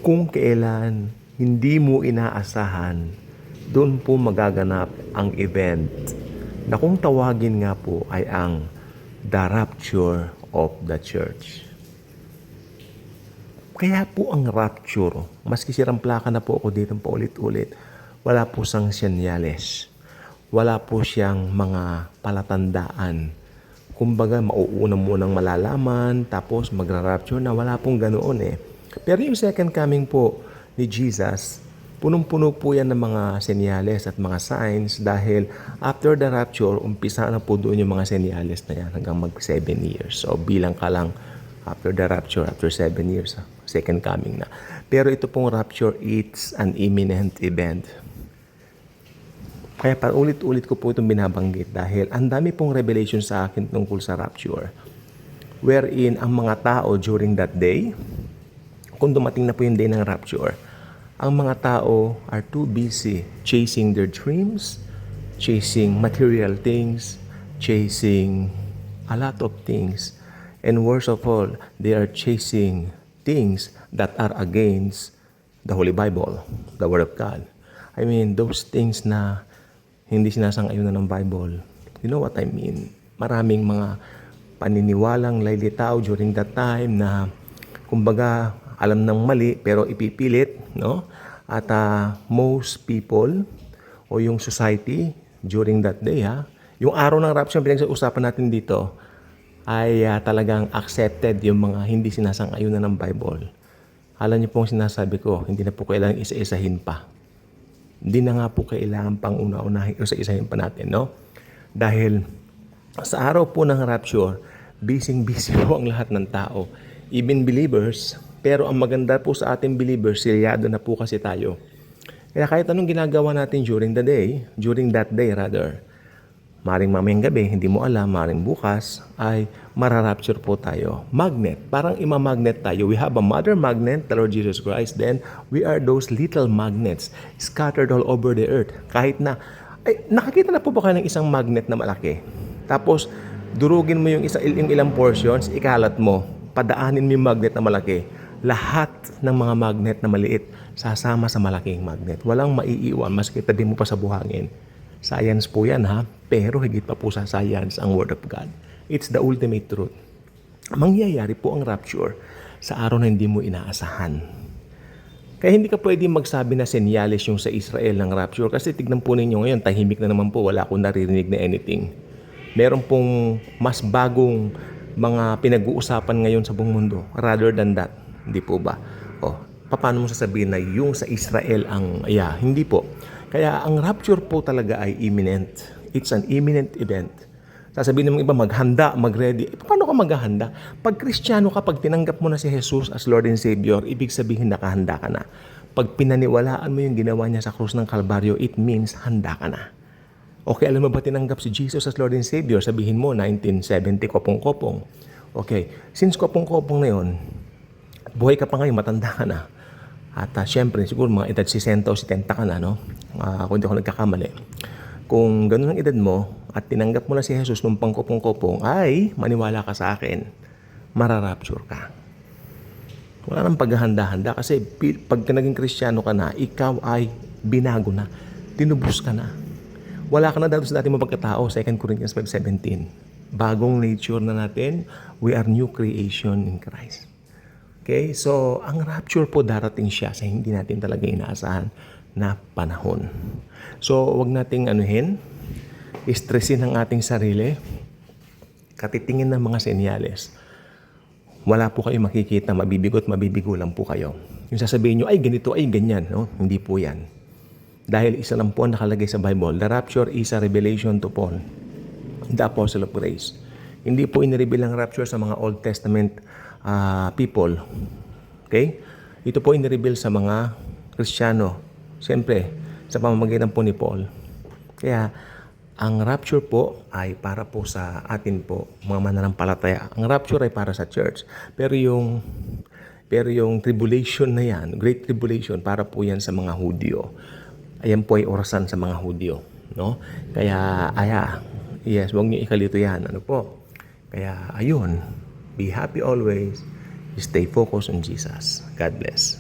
Kung kailan hindi mo inaasahan, doon po magaganap ang event na kung tawagin nga po ay ang the rapture of the church. Kaya po ang rapture, maski sirang plaka na po ako dito paulit-ulit, wala po siyang senyales. Wala po siyang mga palatandaan. Kumbaga, mauuna munang malalaman, tapos magra-rapture na. Wala pong ganoon eh. Pero yung second coming po ni Jesus, punong-puno po yan ng mga senyales at mga signs dahil after the rapture, umpisa na po doon yung mga senyales na yan hanggang mag 7 years. So, bilang ka lang after the rapture, after 7 years, second coming na. Pero ito pong rapture, it's an imminent event. Kaya ulit-ulit ko po itong binabanggit dahil ang dami pong revelation sa akin tungkol sa rapture. Wherein ang mga tao during that day, kung dumating na po yung day ng rapture, ang mga tao are too busy chasing their dreams, chasing material things, chasing a lot of things. And worst of all, they are chasing things that are against the Holy Bible, the Word of God. I mean, those things na hindi sinasang-ayunan ng Bible. You know what I mean? Maraming mga paniniwalang laylitaw during that time na kumbaga alam ng mali pero ipipilit, no? At most people o yung society during that day, yung araw ng rapture pinag-uusapan natin dito ay talagang accepted yung mga hindi sinasang-ayunan ng Bible. Alam niyo pong sinasabi ko, hindi na po kailangan isa-isahin pa. Hindi na nga po kailangan pang una-unahin o isa-isahin pa natin, no? Dahil sa araw po ng rapture, busy-busy po ang lahat ng tao. Even believers, pero ang maganda po sa ating believers, silyado na po kasi tayo. Kaya kahit anong ginagawa natin during that day rather, maring mamayang gabi, hindi mo alam, maring bukas, ay mararapture po tayo. Magnet, parang imamagnet tayo. We have a mother magnet, the Lord Jesus Christ. Then, we are those little magnets scattered all over the earth. Kahit na, nakakita na po ba kayo ng isang magnet na malaki? Tapos, durugin mo yung ilang portions, ikalat mo, padaanin mo yung magnet na malaki. Lahat ng mga magnet na maliit, sasama sa malaking magnet. Walang maiiwan, maski tabi mo pa sa buhangin. Science po yan pero higit pa po sa science ang Word of God. It's the ultimate truth. Mangyayari po ang rapture sa araw na hindi mo inaasahan. Kaya hindi ka pwede magsabi na senyales yung sa Israel ng rapture kasi tignan po ninyo ngayon, tahimik na naman po, wala akong naririnig na anything. Meron pong mas bagong mga pinag-uusapan ngayon sa buong mundo rather than that. Hindi po ba? Paano mo sasabihin na yung sa Israel ang, hindi po. Kaya ang rapture po talaga ay imminent. It's an imminent event. Sasabihin ng iba, maghanda, mag-ready. Paano ka maghahanda? Pag Kristiyano ka, pag tinanggap mo na si Jesus as Lord and Savior, ibig sabihin nakahanda ka na. Pag pinaniwalaan mo yung ginawa niya sa krus ng Kalbaryo, it means handa ka na. Okay, alam mo ba tinanggap si Jesus as Lord and Savior? Sabihin mo, 1970, kopong-kopong. Okay, since kopong-kopong na yun, buhay ka pa ngayon, matanda ka na. At syempre, siguro mga edad 60 o 70 ka na, no? Kung hindi ako nagkakamali. Kung ganun ang edad mo at tinanggap mo na si Jesus nung pangkopong-kopong, ay maniwala ka sa akin, mararapture ka. Wala nang paghahanda-handa kasi pag naging Kristiyano ka na, ikaw ay binago na. Tinubos ka na. Wala ka na dito sa dati mo pagkatao, 2 Corinthians 5:17. Bagong nature na natin, we are new creation in Christ. Okay, so ang rapture po darating siya sa hindi natin talaga inaasahan na panahon. So, wag nating stressin ang ating sarili, katitingin ng mga senyales. Wala po kayo makikita, mabibigo lang po kayo. Yung sasabihin nyo, ay ganito, ay ganyan, no? Hindi po yan. Dahil isa lang po nakalagay sa Bible, the rapture is a revelation to Paul, the apostle of grace. Hindi po inireveal ang rapture sa mga Old Testament people. Okay? Ito po inireveal sa mga Kristiyano. Siyempre, sa pamamagitan po ni Paul. Kaya, ang rapture po ay para po sa atin po, mga mananampalataya. Ang rapture ay para sa church. Pero yung tribulation na yan, great tribulation, para po yan sa mga Hudyo. Ayan po ay orasan sa mga Hudyo. No? Kaya, yes, huwag niyo ikalito yan. Ano po? Kaya, ayun. Be happy always. Stay focused on Jesus. God bless.